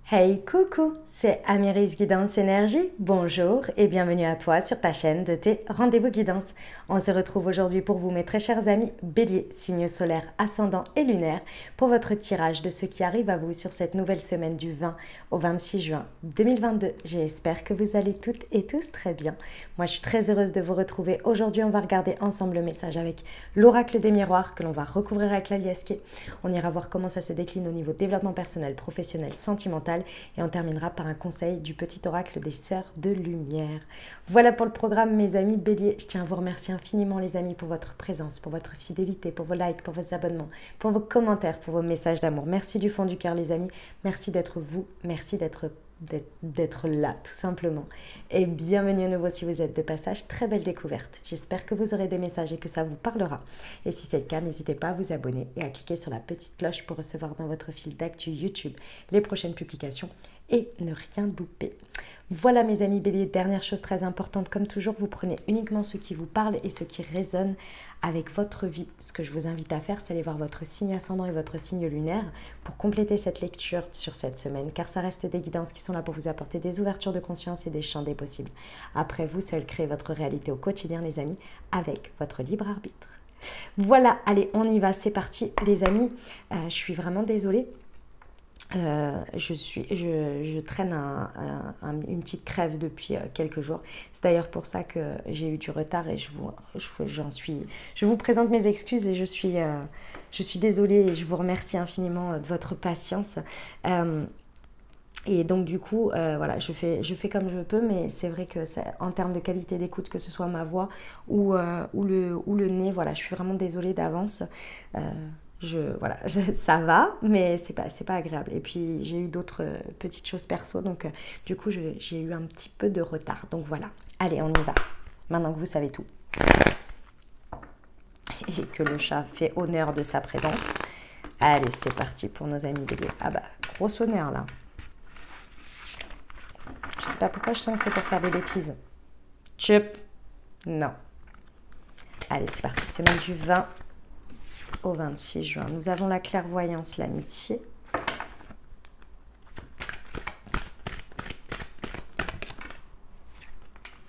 Hey coucou, c'est Amiris Guidance Énergie. Bonjour et bienvenue à toi sur ta chaîne de tes rendez-vous guidance. On se retrouve aujourd'hui pour vous, mes très chers amis Bélier, signe solaire, ascendant et lunaire, pour votre tirage de ce qui arrive à vous sur cette nouvelle semaine du 20 au 26 juin 2022. J'espère que vous allez toutes et tous très bien. Moi, je suis très heureuse de vous retrouver. Aujourd'hui, on va regarder ensemble le message avec l'oracle des miroirs que l'on va recouvrir avec la liasquée. On ira voir comment ça se décline au niveau développement personnel, professionnel, sentimental. Et on terminera par un conseil du petit oracle des sœurs de lumière. Voilà pour le programme, mes amis Bélier. Je tiens à vous remercier infiniment, les amis, pour votre présence, pour votre fidélité, pour vos likes, pour vos abonnements, pour vos commentaires, pour vos messages d'amour. Merci du fond du cœur, les amis. Merci d'être vous. Merci d'être là, tout simplement. Et bienvenue à nouveau si vous êtes de passage. Très belle découverte. J'espère que vous aurez des messages et que ça vous parlera. Et si c'est le cas, n'hésitez pas à vous abonner et à cliquer sur la petite cloche pour recevoir dans votre fil d'actu YouTube les prochaines publications et ne rien louper. Voilà, mes amis Bélier, dernière chose très importante, comme toujours, vous prenez uniquement ce qui vous parle et ce qui résonne avec votre vie. Ce que je vous invite à faire, c'est aller voir votre signe ascendant et votre signe lunaire pour compléter cette lecture sur cette semaine, car ça reste des guidances qui sont là pour vous apporter des ouvertures de conscience et des champs des possibles. Après, vous seul créez votre réalité au quotidien, les amis, avec votre libre arbitre. Voilà, allez, on y va, c'est parti, les amis. Je suis vraiment désolée. Je traîne une petite crève depuis quelques jours. C'est d'ailleurs pour ça que j'ai eu du retard et je vous présente mes excuses et je suis désolée et je vous remercie infiniment de votre patience. Et donc du coup, voilà, je fais comme je peux, mais c'est vrai que en termes de qualité d'écoute, que ce soit ma voix ou le nez, voilà, je suis vraiment désolée d'avance. Voilà, ça va, mais c'est pas agréable. Et puis j'ai eu d'autres petites choses perso, donc du coup j'ai eu un petit peu de retard. Donc voilà, allez, on y va. Maintenant que vous savez tout et que le chat fait honneur de sa présence, allez, c'est parti pour nos amis Bélier. Ah bah, gros honneur là. Je sais pas pourquoi je sens que c'est pour faire des bêtises. Chup. Non. Allez, c'est parti. Semaine du 20 au 26 juin. Nous avons la clairvoyance, l'amitié.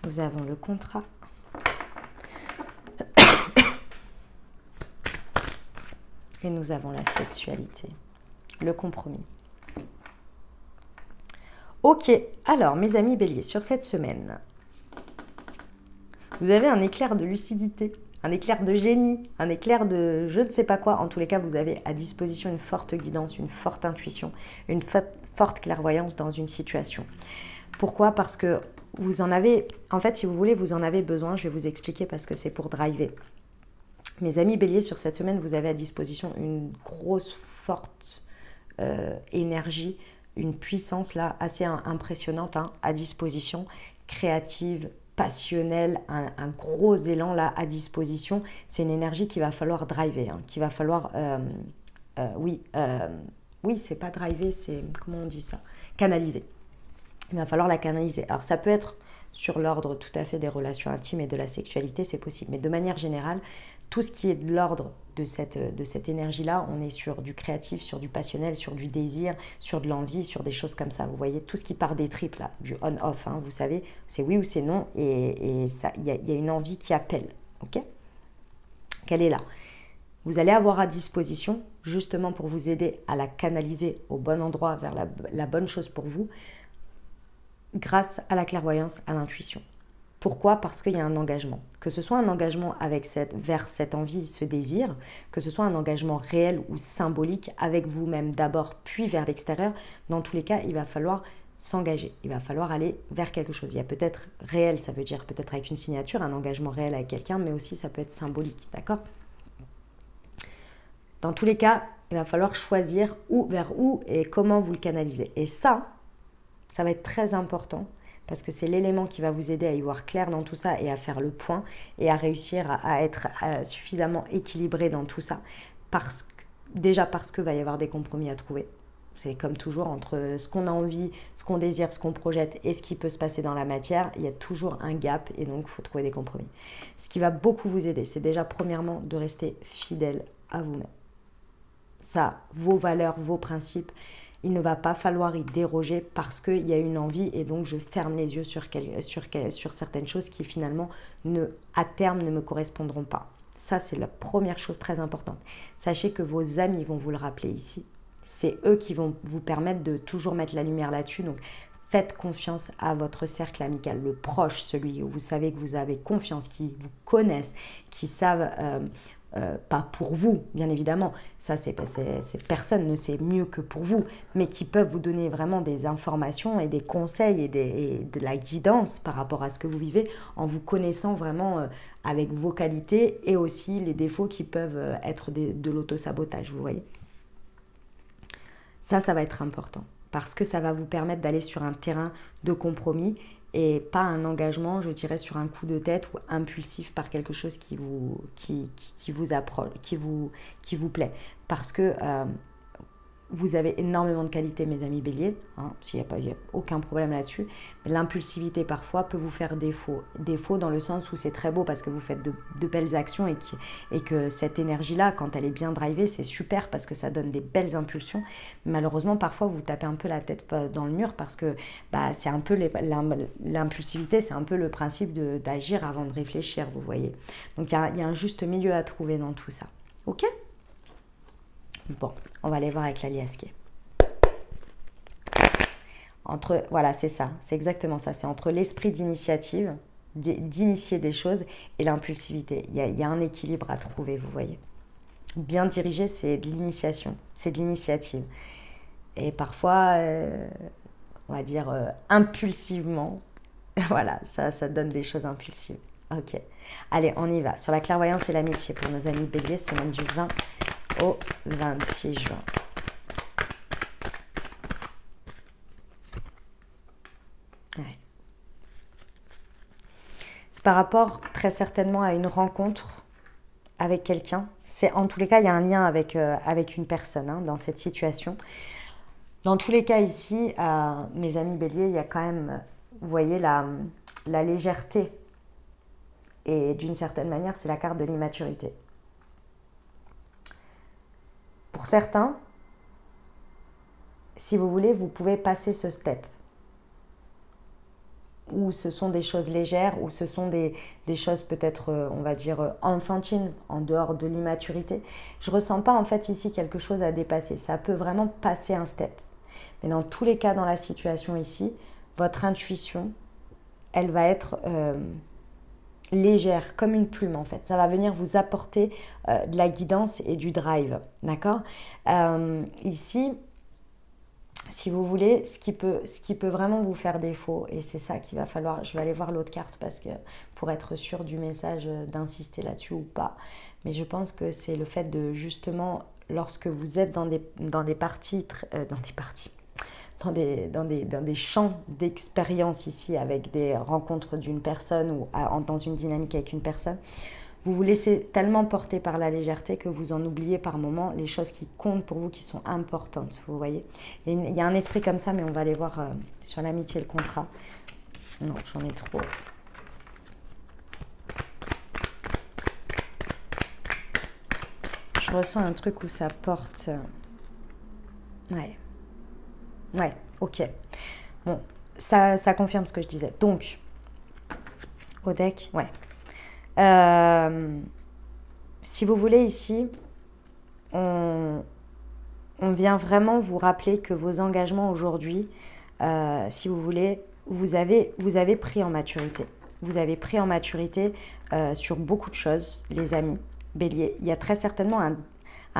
Nous avons le contrat. Et nous avons la sexualité. Le compromis. Ok, alors mes amis Bélier, sur cette semaine, vous avez un éclair de lucidité, un éclair de génie, un éclair de je ne sais pas quoi. En tous les cas, vous avez à disposition une forte guidance, une forte intuition, une forte clairvoyance dans une situation. Pourquoi? Parce que vous en avez, en fait, si vous voulez, vous en avez besoin. Je vais vous expliquer parce que c'est pour driver. Mes amis Bélier, sur cette semaine, vous avez à disposition une grosse, forte énergie, une puissance là assez impressionnante à disposition, créative, passionnelle, un gros élan là à disposition. C'est une énergie qu'il va falloir driver, qu'il va falloir, oui, c'est pas driver, c'est, comment on dit ça, canaliser. Il va falloir la canaliser. Alors ça peut être sur l'ordre tout à fait des relations intimes et de la sexualité, c'est possible. Mais de manière générale, tout ce qui est de l'ordre de cette énergie-là, on est sur du créatif, sur du passionnel, sur du désir, sur de l'envie, sur des choses comme ça. Vous voyez, tout ce qui part des tripes, là, du on-off, vous savez, c'est oui ou c'est non, et il y a une envie qui appelle, ok? Qu'elle est là. Vous allez avoir à disposition, justement pour vous aider à la canaliser au bon endroit, vers la bonne chose pour vous, grâce à la clairvoyance, à l'intuition. Pourquoi? Parce qu'il y a un engagement. Que ce soit un engagement vers cette envie, ce désir, que ce soit un engagement réel ou symbolique avec vous-même d'abord, puis vers l'extérieur, dans tous les cas, il va falloir s'engager. Il va falloir aller vers quelque chose. Il y a peut-être réel, ça veut dire peut-être avec une signature, un engagement réel avec quelqu'un, mais aussi ça peut être symbolique, d'accord? Dans tous les cas, il va falloir choisir vers où et comment vous le canalisez. Et ça va être très important parce que c'est l'élément qui va vous aider à y voir clair dans tout ça et à faire le point et à réussir à être suffisamment équilibré dans tout ça. Déjà parce que va y avoir des compromis à trouver. C'est comme toujours entre ce qu'on a envie, ce qu'on désire, ce qu'on projette et ce qui peut se passer dans la matière, il y a toujours un gap et donc il faut trouver des compromis. Ce qui va beaucoup vous aider, c'est déjà premièrement de rester fidèle à vous-même. Ça, vos valeurs, vos principes il ne va pas falloir y déroger parce qu'il y a une envie et donc je ferme les yeux sur certaines choses qui finalement, à terme, ne me correspondront pas. Ça, c'est la première chose très importante. Sachez que vos amis vont vous le rappeler ici. C'est eux qui vont vous permettre de toujours mettre la lumière là-dessus. Donc, faites confiance à votre cercle amical, le proche, celui où vous savez que vous avez confiance, qui vous connaissent, qui savent... pas pour vous, bien évidemment, ça personne ne sait mieux que pour vous, mais qui peuvent vous donner vraiment des informations et des conseils et de la guidance par rapport à ce que vous vivez en vous connaissant vraiment avec vos qualités et aussi les défauts qui peuvent être de l'auto-sabotage, vous voyez. Ça va être important parce que ça va vous permettre d'aller sur un terrain de compromis et pas un engagement, je dirais, sur un coup de tête ou impulsif par quelque chose qui vous plaît. Parce que vous avez énormément de qualités, mes amis béliers, hein, il n'y a aucun problème là-dessus. Mais l'impulsivité, parfois, peut vous faire défaut. Défaut dans le sens où c'est très beau parce que vous faites de belles actions et que cette énergie-là, quand elle est bien drivée, c'est super parce que ça donne des belles impulsions. Malheureusement, parfois, vous tapez un peu la tête dans le mur parce que c'est un peu l'impulsivité, c'est un peu le principe d'agir avant de réfléchir, vous voyez. Donc, il y a un juste milieu à trouver dans tout ça. Ok ? Bon, on va aller voir avec la liasquée. Voilà, c'est ça, c'est exactement ça. C'est entre l'esprit d'initiative, d'initier des choses, et l'impulsivité. Il y a un équilibre à trouver, vous voyez. Bien dirigé, c'est de l'initiation, c'est de l'initiative. Et parfois, on va dire impulsivement, voilà, ça donne des choses impulsives. Ok, allez, on y va. Sur la clairvoyance et l'amitié pour nos amis béliers, semaine du 20 au 26 juin. Ouais. C'est par rapport très certainement à une rencontre avec quelqu'un. En tous les cas, il y a un lien avec une personne hein, dans cette situation. Dans tous les cas ici, mes amis béliers, il y a quand même, vous voyez, la légèreté. Et d'une certaine manière, c'est la carte de l'immaturité. Pour certains, si vous voulez, vous pouvez passer ce step. Où ce sont des choses légères, où ce sont des choses peut-être, on va dire, enfantines, en dehors de l'immaturité. Je ne ressens pas en fait ici quelque chose à dépasser. Ça peut vraiment passer un step. Mais dans tous les cas, dans la situation ici, votre intuition, elle va être... légère, comme une plume en fait. Ça va venir vous apporter de la guidance et du drive, d'accord. Ici, si vous voulez, ce qui peut vraiment vous faire défaut, et c'est ça qu'il va falloir, je vais aller voir l'autre carte parce que pour être sûr du message, d'insister là-dessus ou pas, mais je pense que c'est le fait de justement, lorsque vous êtes dans des champs d'expérience ici avec des rencontres d'une personne ou dans une dynamique avec une personne, vous vous laissez tellement porter par la légèreté que vous en oubliez par moments les choses qui comptent pour vous, qui sont importantes, vous voyez. Il y a un esprit comme ça, mais on va aller voir sur l'amitié et le contrat. Non, j'en ai trop. Je ressens un truc où ça porte... Ouais, ok. Bon, ça confirme ce que je disais. Donc, au deck, ouais. Si vous voulez ici, on vient vraiment vous rappeler que vos engagements aujourd'hui, si vous voulez, vous avez pris en maturité. Vous avez pris en maturité sur beaucoup de choses, les amis béliers. Il y a très certainement un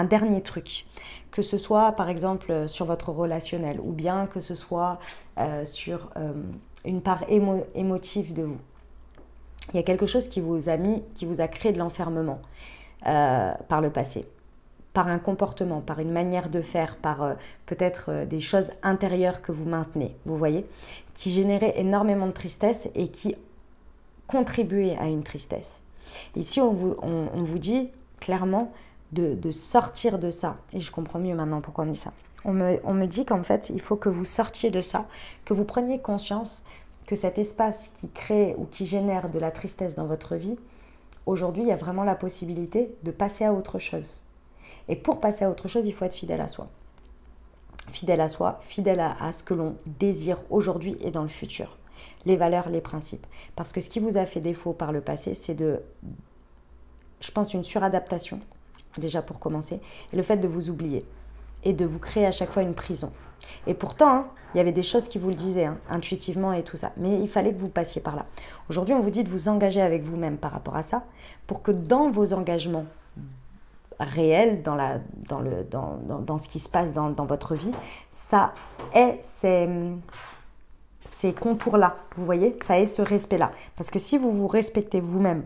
dernier truc, que ce soit par exemple sur votre relationnel ou bien que ce soit sur une part émotive de vous. Il y a quelque chose qui vous a créé de l'enfermement par le passé, par un comportement, par une manière de faire, par peut-être des choses intérieures que vous maintenez, vous voyez, qui généraient énormément de tristesse et qui contribuaient à une tristesse. Ici, on vous dit clairement de sortir de ça. Et je comprends mieux maintenant pourquoi on dit ça. On me dit qu'en fait, il faut que vous sortiez de ça, que vous preniez conscience que cet espace qui crée ou qui génère de la tristesse dans votre vie, aujourd'hui, il y a vraiment la possibilité de passer à autre chose. Et pour passer à autre chose, il faut être fidèle à soi. fidèle à soi, fidèle à ce que l'on désire aujourd'hui et dans le futur. Les valeurs, les principes. Parce que ce qui vous a fait défaut par le passé, c'est je pense, une suradaptation, déjà pour commencer, et le fait de vous oublier et de vous créer à chaque fois une prison. Et pourtant, hein, il y avait des choses qui vous le disaient, hein, intuitivement et tout ça, mais il fallait que vous passiez par là. Aujourd'hui, on vous dit de vous engager avec vous-même par rapport à ça, pour que dans vos engagements réels, dans ce qui se passe dans votre vie, ça ait ces contours-là, vous voyez, ça ait ce respect-là. Parce que si vous vous respectez vous-même,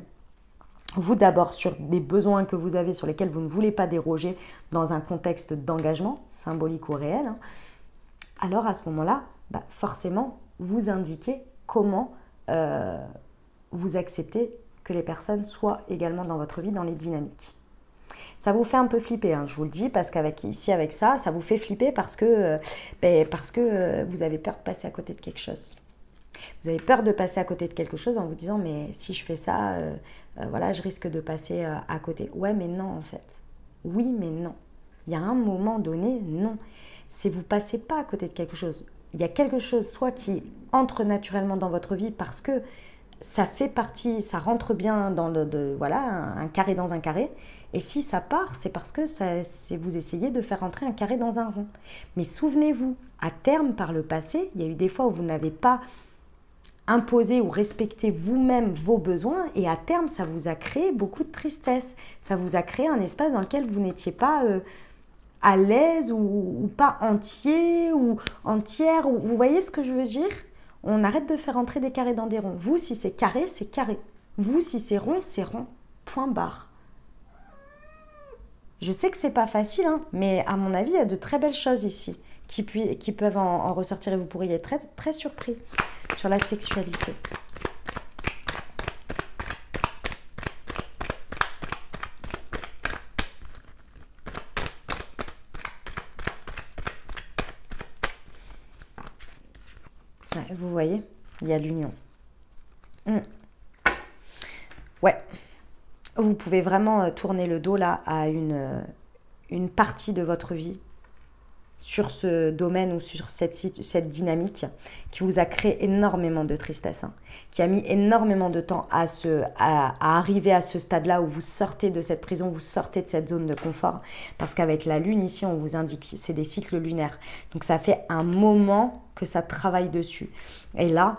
vous d'abord sur des besoins que vous avez sur lesquels vous ne voulez pas déroger dans un contexte d'engagement, symbolique ou réel, hein, alors à ce moment-là, forcément, vous indiquez comment vous acceptez que les personnes soient également dans votre vie, dans les dynamiques. Ça vous fait un peu flipper, hein, je vous le dis, parce qu'avec ça, ça vous fait flipper parce que vous avez peur de passer à côté de quelque chose. Vous avez peur de passer à côté de quelque chose en vous disant, mais si je fais ça, voilà, je risque de passer à côté. Ouais, mais non, en fait. Oui, mais non. Il y a un moment donné, non. Si vous ne passez pas à côté de quelque chose, il y a quelque chose soit qui entre naturellement dans votre vie parce que ça fait partie, ça rentre bien dans voilà, un carré dans un carré. Et si ça part, c'est parce que vous essayez de faire rentrer un carré dans un rond. Mais souvenez-vous, à terme, par le passé, il y a eu des fois où vous n'avez pas imposé ou respecté vous-même vos besoins et à terme, ça vous a créé beaucoup de tristesse. Ça vous a créé un espace dans lequel vous n'étiez pas à l'aise ou pas entier ou entière. Vous voyez ce que je veux dire? On arrête de faire entrer des carrés dans des ronds. Vous, si c'est carré, c'est carré. Vous, si c'est rond, c'est rond. Point barre. Je sais que c'est pas facile, hein, mais à mon avis, il y a de très belles choses ici qui peuvent en ressortir et vous pourriez être très, très surpris sur la sexualité. Ouais, vous voyez, il y a l'union. Ouais. Vous pouvez vraiment tourner le dos là à une partie de votre vie sur ce domaine ou sur cette dynamique qui vous a créé énormément de tristesse, hein, qui a mis énormément de temps à arriver à ce stade-là où vous sortez de cette prison, vous sortez de cette zone de confort. Parce qu'avec la lune ici, on vous indique, c'est des cycles lunaires. Donc ça fait un moment que ça travaille dessus. Et là,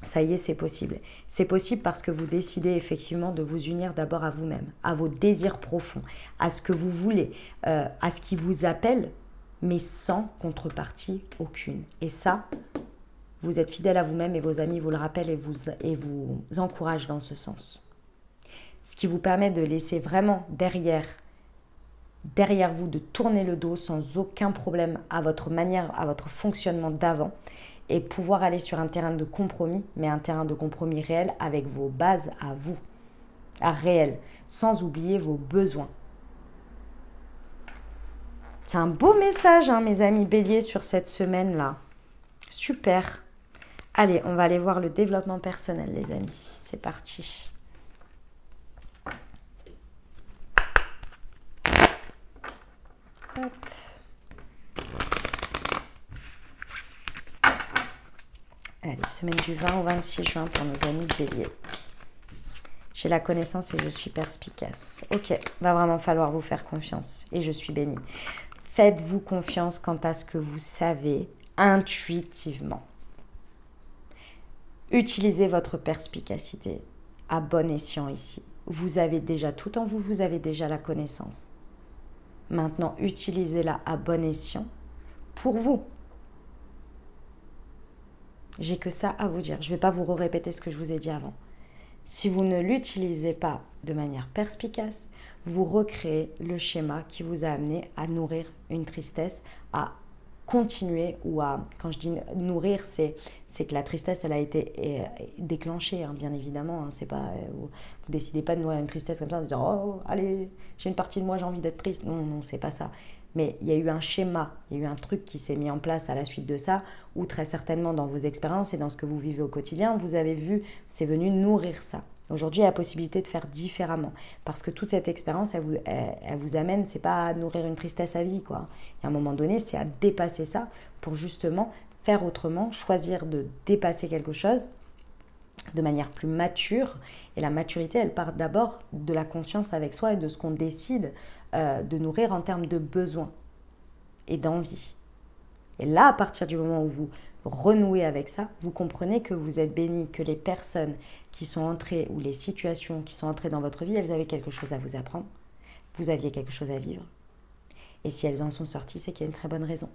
ça y est, c'est possible. C'est possible parce que vous décidez effectivement de vous unir d'abord à vous-même, à vos désirs profonds, à ce que vous voulez, à ce qui vous appelle, mais sans contrepartie aucune. Et ça, vous êtes fidèle à vous-même et vos amis vous le rappellent et vous encouragent dans ce sens. Ce qui vous permet de laisser vraiment derrière vous, de tourner le dos sans aucun problème à votre manière, à votre fonctionnement d'avant, et pouvoir aller sur un terrain de compromis, mais un terrain de compromis réel avec vos bases à vous, à réel, sans oublier vos besoins. C'est un beau message, hein, mes amis béliers, sur cette semaine-là. Super. Allez, on va aller voir le développement personnel, les amis. C'est parti. Hop. Allez, semaine du 20 au 26 juin pour nos amis béliers. J'ai la connaissance et je suis perspicace. Ok, va vraiment falloir vous faire confiance et je suis bénie. Faites-vous confiance quant à ce que vous savez intuitivement. Utilisez votre perspicacité à bon escient ici. Vous avez déjà tout en vous, vous avez déjà la connaissance. Maintenant, utilisez-la à bon escient pour vous. J'ai que ça à vous dire. Je ne vais pas vous répéter ce que je vous ai dit avant. Si vous ne l'utilisez pas de manière perspicace, vous recréez le schéma qui vous a amené à nourrir une tristesse, à continuer ou à... Quand je dis nourrir, c'est que la tristesse, elle a été déclenchée, hein, bien évidemment. Hein, c'est pas, vous décidez pas de nourrir une tristesse comme ça en disant « Oh, allez, j'ai une partie de moi, j'ai envie d'être triste. » Non, non, c'est pas ça. Mais il y a eu un schéma, il y a eu un truc qui s'est mis en place à la suite de ça, où très certainement dans vos expériences et dans ce que vous vivez au quotidien, vous avez vu, c'est venu nourrir ça. Aujourd'hui, il y a la possibilité de faire différemment. Parce que toute cette expérience, elle vous amène, c'est pas à nourrir une tristesse à vie, quoi. Et à un moment donné, c'est à dépasser ça pour justement faire autrement, choisir de dépasser quelque chose de manière plus mature. Et la maturité, elle part d'abord de la conscience avec soi et de ce qu'on décide de nourrir en termes de besoins et d'envie. Et là, à partir du moment où vous renouez avec ça, vous comprenez que vous êtes béni, que les personnes qui sont entrées ou les situations qui sont entrées dans votre vie, elles avaient quelque chose à vous apprendre. Vous aviez quelque chose à vivre. Et si elles en sont sorties, c'est qu'il y a une très bonne raison.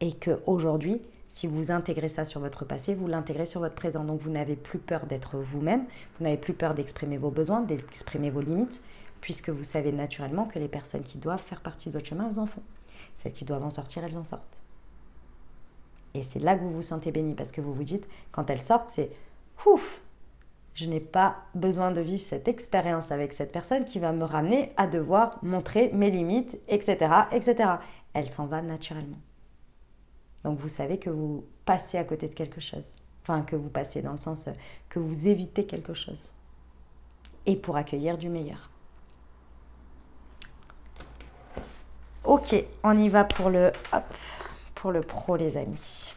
Et qu'aujourd'hui, si vous intégrez ça sur votre passé, vous l'intégrez sur votre présent. Donc vous n'avez plus peur d'être vous-même, vous n'avez plus peur d'exprimer vos besoins, d'exprimer vos limites, puisque vous savez naturellement que les personnes qui doivent faire partie de votre chemin, elles en font. Celles qui doivent en sortir, elles en sortent. Et c'est là que vous vous sentez béni, parce que vous vous dites, quand elles sortent, c'est « ouf, je n'ai pas besoin de vivre cette expérience avec cette personne qui va me ramener à devoir montrer mes limites, etc. etc. » Elle s'en va naturellement. Donc vous savez que vous passez à côté de quelque chose. Enfin, que vous passez dans le sens que vous évitez quelque chose. Et pour accueillir du meilleur. Ok, on y va pour le pro, les amis.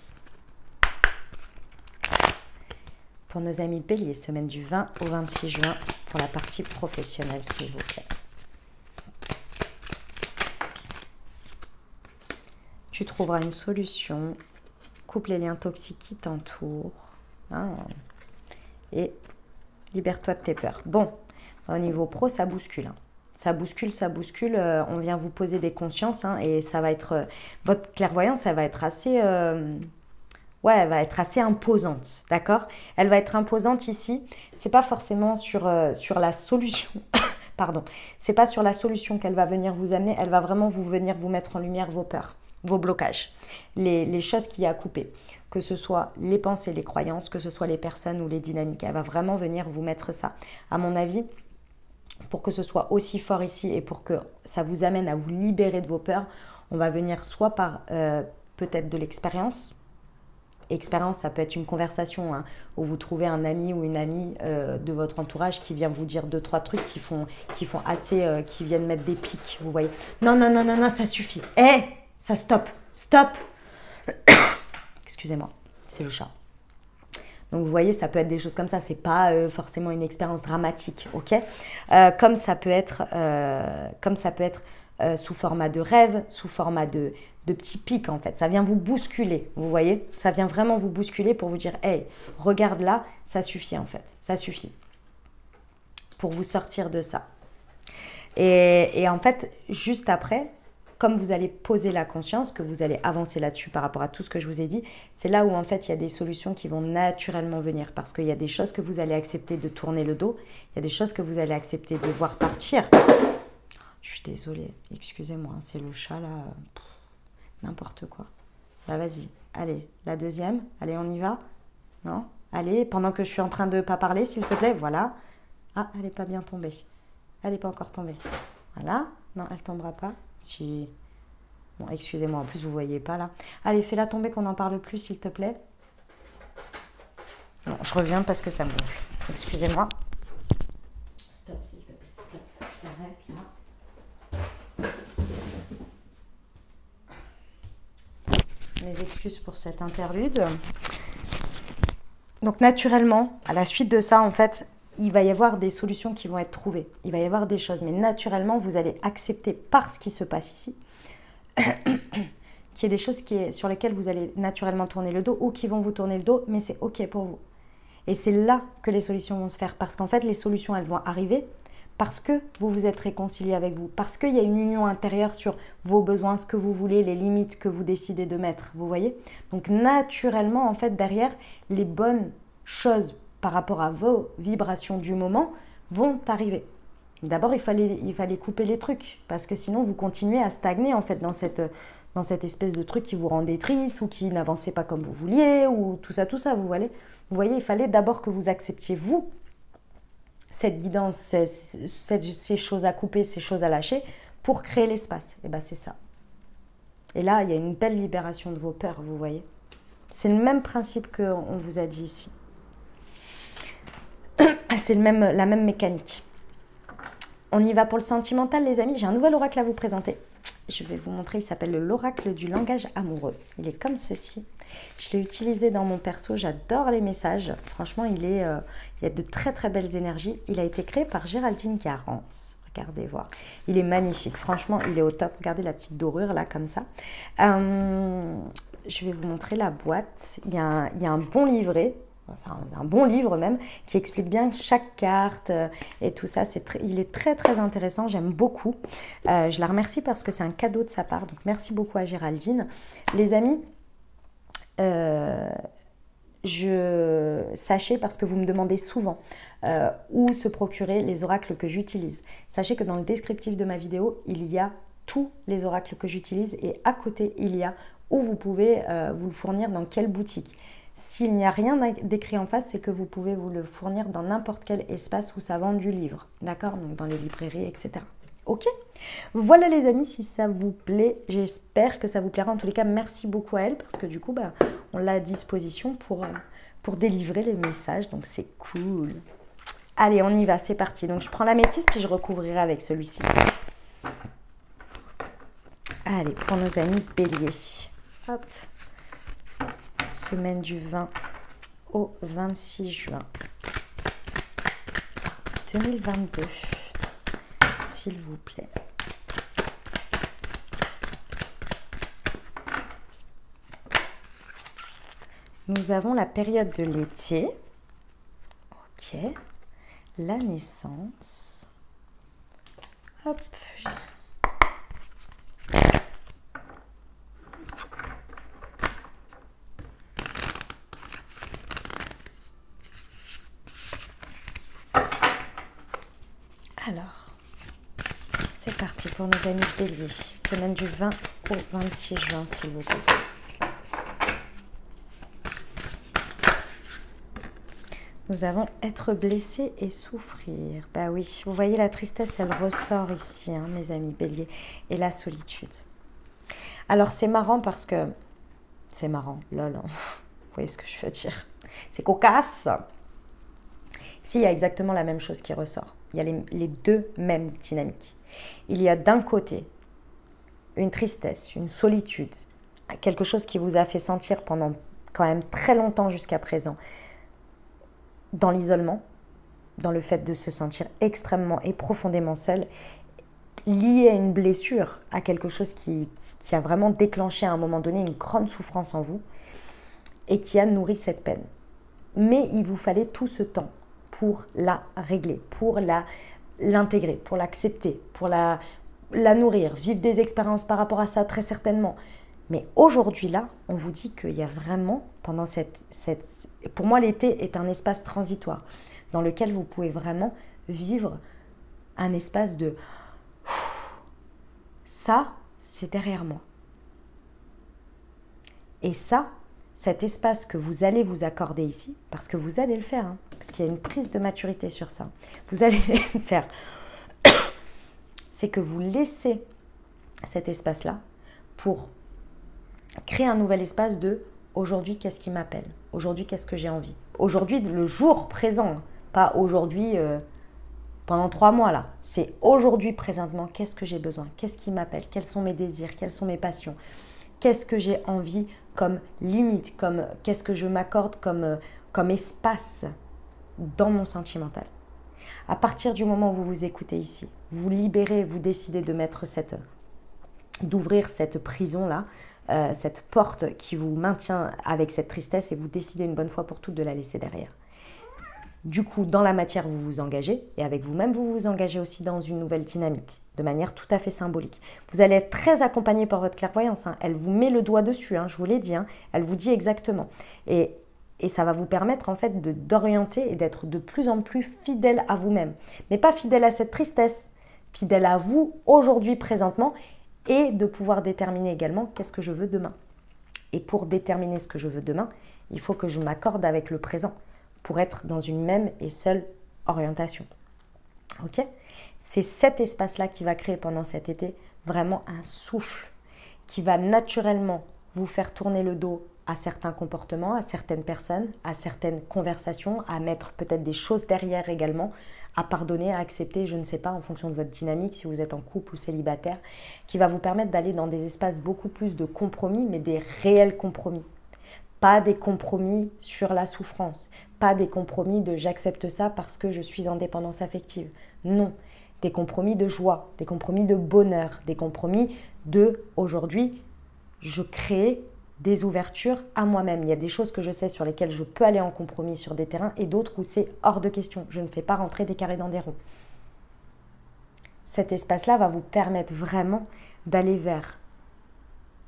Pour nos amis Bélier, semaine du 20 au 26 juin, pour la partie professionnelle, s'il vous plaît. Tu trouveras une solution, coupe les liens toxiques qui t'entourent, et libère-toi de tes peurs. Bon, au niveau pro, ça bouscule. Ça bouscule, on vient vous poser des consciences, et ça va être... votre clairvoyance, elle va être assez... elle va être assez imposante, d'accord? Elle va être imposante ici, c'est pas forcément sur la solution... Pardon, c'est pas sur la solution qu'elle va venir vous amener, elle va vraiment venir vous mettre en lumière vos peurs, vos blocages, les choses qu'il y a à couper, que ce soit les pensées, les croyances, que ce soit les personnes ou les dynamiques. Elle va vraiment venir vous mettre ça. À mon avis, pour que ce soit aussi fort ici et pour que ça vous amène à vous libérer de vos peurs, on va venir soit par peut-être de l'expérience. Expérience, ça peut être une conversation où vous trouvez un ami ou une amie de votre entourage qui vient vous dire 2-3 trucs qui font assez, qui viennent mettre des pics, vous voyez. Non, ça suffit. Ça stop. Excusez-moi, c'est le chat. Donc vous voyez, ça peut être des choses comme ça, c'est pas forcément une expérience dramatique, ok, comme ça peut être sous format de rêve, sous format de petits pics en fait. Ça vient vous bousculer, vous voyez, ça vient vraiment vous bousculer pour vous dire, hey, regarde là, ça suffit en fait, ça suffit pour vous sortir de ça. Et en fait, juste après, comme vous allez poser la conscience, que vous allez avancer là-dessus par rapport à tout ce que je vous ai dit, c'est là où en fait il y a des solutions qui vont naturellement venir, parce qu'il y a des choses que vous allez accepter de tourner le dos, il y a des choses que vous allez accepter de voir partir. Je suis désolée, excusez-moi, c'est le chat là, n'importe quoi. Bah vas-y, allez, la deuxième, allez on y va. Non, allez, pendant que je suis en train de pas parler, s'il te plaît, voilà. Ah, elle n'est pas bien tombée, elle n'est pas encore tombée. Voilà, non, elle tombera pas. Si... Bon, excusez-moi, en plus vous voyez pas là. Allez, fais-la tomber qu'on n'en parle plus, s'il te plaît. Non, je reviens parce que ça me gonfle. Excusez-moi. Stop, s'il te plaît, stop. Je t'arrête là. Mes excuses pour cette interlude. Donc naturellement, à la suite de ça, en fait, il va y avoir des solutions qui vont être trouvées. Il va y avoir des choses, mais naturellement, vous allez accepter par ce qui se passe ici, qu'il y ait des choses sur lesquelles vous allez naturellement tourner le dos ou qui vont vous tourner le dos, mais c'est OK pour vous. Et c'est là que les solutions vont se faire, parce qu'en fait, les solutions, elles vont arriver parce que vous vous êtes réconcilié avec vous, parce qu'il y a une union intérieure sur vos besoins, ce que vous voulez, les limites que vous décidez de mettre, vous voyez? Donc naturellement, en fait, derrière, les bonnes choses par rapport à vos vibrations du moment vont arriver. D'abord, il fallait couper les trucs, parce que sinon, vous continuez à stagner en fait dans cette espèce de truc qui vous rendait triste ou qui n'avançait pas comme vous vouliez, ou tout ça, vous voyez. Vous voyez, il fallait d'abord que vous acceptiez, vous, cette guidance, ces choses à couper, ces choses à lâcher, pour créer l'espace. Et bien, c'est ça. Et là, il y a une belle libération de vos peurs, vous voyez. C'est le même principe qu'on vous a dit ici. C'est la même mécanique. On y va pour le sentimental, les amis. J'ai un nouvel oracle à vous présenter. Je vais vous montrer, il s'appelle l'oracle du langage amoureux. Il est comme ceci. Je l'ai utilisé dans mon perso, j'adore les messages. Franchement, il y a de très très belles énergies. Il a été créé par Géraldine Garance. Regardez voir. Il est magnifique, franchement, il est au top. Regardez la petite dorure là, comme ça. Je vais vous montrer la boîte. Il y a un bon livret. C'est un bon livre même qui explique bien chaque carte et tout ça. Il est très très intéressant, j'aime beaucoup. Je la remercie parce que c'est un cadeau de sa part. Donc merci beaucoup à Géraldine. Les amis, sachez, parce que vous me demandez souvent où se procurer les oracles que j'utilise. Sachez que dans le descriptif de ma vidéo, il y a tous les oracles que j'utilise et à côté, il y a où vous pouvez vous le fournir, dans quelle boutique. S'il n'y a rien d'écrit en face, c'est que vous pouvez vous le fournir dans n'importe quel espace où ça vend du livre. D'accord? Donc dans les librairies, etc. Ok? Voilà les amis, si ça vous plaît, j'espère que ça vous plaira. En tous les cas, merci beaucoup à elle parce que du coup, on l'a à disposition pour délivrer les messages. Donc c'est cool. Allez, on y va, c'est parti. Donc je prends la métisse puis je recouvrirai avec celui-ci. Allez, pour nos amis béliers. Hop. Semaine du 20 au 26 juin 2022, s'il vous plaît. Nous avons la période de l'été. Ok. La naissance. Hop. Alors, c'est parti pour nos amis béliers. Semaine du 20 au 26 juin, s'il vous plaît. Nous avons être blessé et souffrir. Bah oui, vous voyez la tristesse, elle ressort ici, hein, mes amis béliers. Et la solitude. Alors, c'est marrant parce que... C'est marrant, lol. Vous voyez ce que je veux dire? C'est cocasse. Ici, il y a exactement la même chose qui ressort. Il y a les deux mêmes dynamiques. Il y a d'un côté une tristesse, une solitude, quelque chose qui vous a fait sentir pendant quand même très longtemps jusqu'à présent dans l'isolement, dans le fait de se sentir extrêmement et profondément seul, lié à une blessure, à quelque chose qui a vraiment déclenché à un moment donné une grande souffrance en vous et qui a nourri cette peine. Mais il vous fallait tout ce temps pour la régler, pour l'intégrer, pour l'accepter, pour la nourrir, vivre des expériences par rapport à ça très certainement. Mais aujourd'hui là, on vous dit qu'il y a vraiment, pendant pour moi l'été est un espace transitoire dans lequel vous pouvez vraiment vivre un espace de ça, c'est derrière moi. Et ça, cet espace que vous allez vous accorder ici, parce que vous allez le faire, hein, parce qu'il y a une prise de maturité sur ça, vous allez le faire, c'est que vous laissez cet espace-là pour créer un nouvel espace de aujourd'hui, qu'est-ce qui m'appelle? Aujourd'hui, qu'est-ce que j'ai envie? Aujourd'hui, le jour présent, pas aujourd'hui pendant 3 mois là. C'est aujourd'hui, présentement, qu'est-ce que j'ai besoin? Qu'est-ce qui m'appelle? Quels sont mes désirs? Quelles sont mes passions? Qu'est-ce que j'ai envie comme limite, qu'est-ce que je m'accorde comme espace dans mon sentimental. À partir du moment où vous vous écoutez ici, vous libérez, vous décidez de mettre d'ouvrir cette prison-là, cette porte qui vous maintient avec cette tristesse et vous décidez une bonne fois pour toutes de la laisser derrière. Du coup, dans la matière, vous vous engagez et avec vous-même, vous vous engagez aussi dans une nouvelle dynamique, de manière tout à fait symbolique. Vous allez être très accompagné par votre clairvoyance. Hein. Elle vous met le doigt dessus, hein, je vous l'ai dit. Hein. Elle vous dit exactement. Et ça va vous permettre en fait d'orienter et d'être de plus en plus fidèle à vous-même. Mais pas fidèle à cette tristesse, fidèle à vous aujourd'hui, présentement, et de pouvoir déterminer également qu'est-ce que je veux demain. Et pour déterminer ce que je veux demain, il faut que je m'accorde avec le présent pour être dans une même et seule orientation. Ok ? C'est cet espace-là qui va créer pendant cet été vraiment un souffle qui va naturellement vous faire tourner le dos à certains comportements, à certaines personnes, à certaines conversations, à mettre peut-être des choses derrière également, à pardonner, à accepter, je ne sais pas, en fonction de votre dynamique, si vous êtes en couple ou célibataire, qui va vous permettre d'aller dans des espaces beaucoup plus de compromis, mais des réels compromis. Pas des compromis sur la souffrance, pas des compromis de j'accepte ça parce que je suis en dépendance affective. Non, des compromis de joie, des compromis de bonheur, des compromis de aujourd'hui, je crée des ouvertures à moi-même. Il y a des choses que je sais sur lesquelles je peux aller en compromis sur des terrains et d'autres où c'est hors de question. Je ne fais pas rentrer des carrés dans des ronds. Cet espace-là va vous permettre vraiment d'aller vers...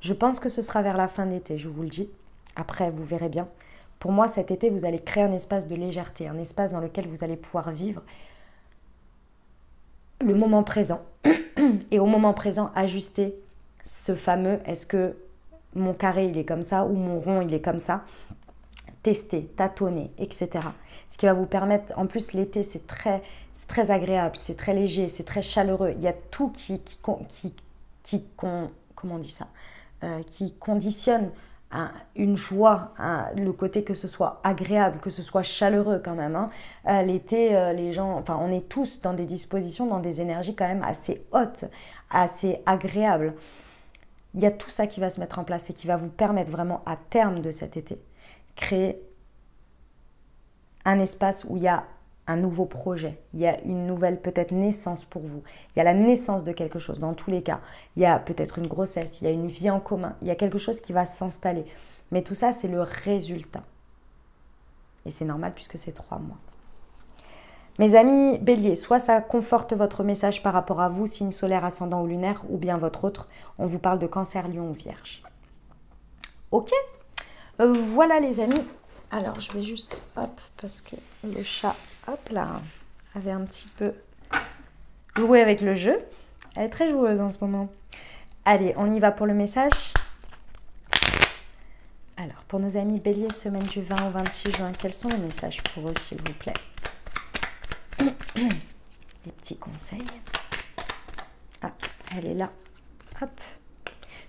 Je pense que ce sera vers la fin d'été, je vous le dis. Après, vous verrez bien. Pour moi, cet été, vous allez créer un espace de légèreté, un espace dans lequel vous allez pouvoir vivre le moment présent. Et au moment présent, ajuster ce fameux, est-ce que mon carré, il est comme ça ou mon rond, il est comme ça. Tester, tâtonner, etc. Ce qui va vous permettre, en plus l'été, c'est très agréable, c'est très léger, c'est très chaleureux. Il y a tout comment on dit ça, qui conditionne une joie, le côté que ce soit agréable, que ce soit chaleureux quand même. L'été, les gens, enfin, on est tous dans des dispositions, dans des énergies quand même assez hautes, assez agréables. Il y a tout ça qui va se mettre en place et qui va vous permettre vraiment à terme de cet été, créer un espace où il y a un nouveau projet, il y a une nouvelle peut-être naissance pour vous, il y a la naissance de quelque chose dans tous les cas, il y a peut-être une grossesse, il y a une vie en commun, il y a quelque chose qui va s'installer. Mais tout ça, c'est le résultat. Et c'est normal puisque c'est 3 mois. Mes amis Bélier, soit ça conforte votre message par rapport à vous, signe solaire, ascendant ou lunaire, ou bien votre autre, on vous parle de Cancer, Lion ou Vierge. Ok, voilà les amis. Alors je vais juste, hop, parce que le chat, hop là, avait un petit peu joué avec le jeu. Elle est très joueuse en ce moment. Allez, on y va pour le message. Alors, pour nos amis Bélier, semaine du 20 au 26 juin, quels sont les messages pour eux, s'il vous plaît? Des petits conseils. Ah, elle est là. Hop.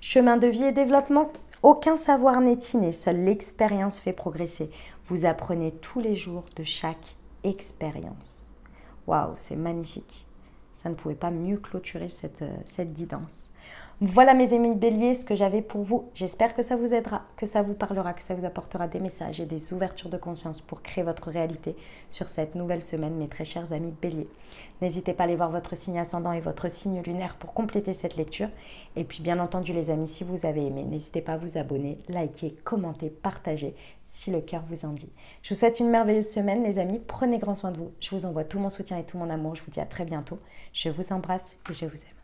Chemin de vie et développement. Aucun savoir n'est inné, seule l'expérience fait progresser. Vous apprenez tous les jours de chaque expérience. Waouh, c'est magnifique. Ça ne pouvait pas mieux clôturer cette guidance. Voilà mes amis Bélier, ce que j'avais pour vous. J'espère que ça vous aidera, que ça vous parlera, que ça vous apportera des messages et des ouvertures de conscience pour créer votre réalité sur cette nouvelle semaine, mes très chers amis Bélier. N'hésitez pas à aller voir votre signe ascendant et votre signe lunaire pour compléter cette lecture. Et puis bien entendu les amis, si vous avez aimé, n'hésitez pas à vous abonner, liker, commenter, partager si le cœur vous en dit. Je vous souhaite une merveilleuse semaine les amis, prenez grand soin de vous. Je vous envoie tout mon soutien et tout mon amour. Je vous dis à très bientôt. Je vous embrasse et je vous aime.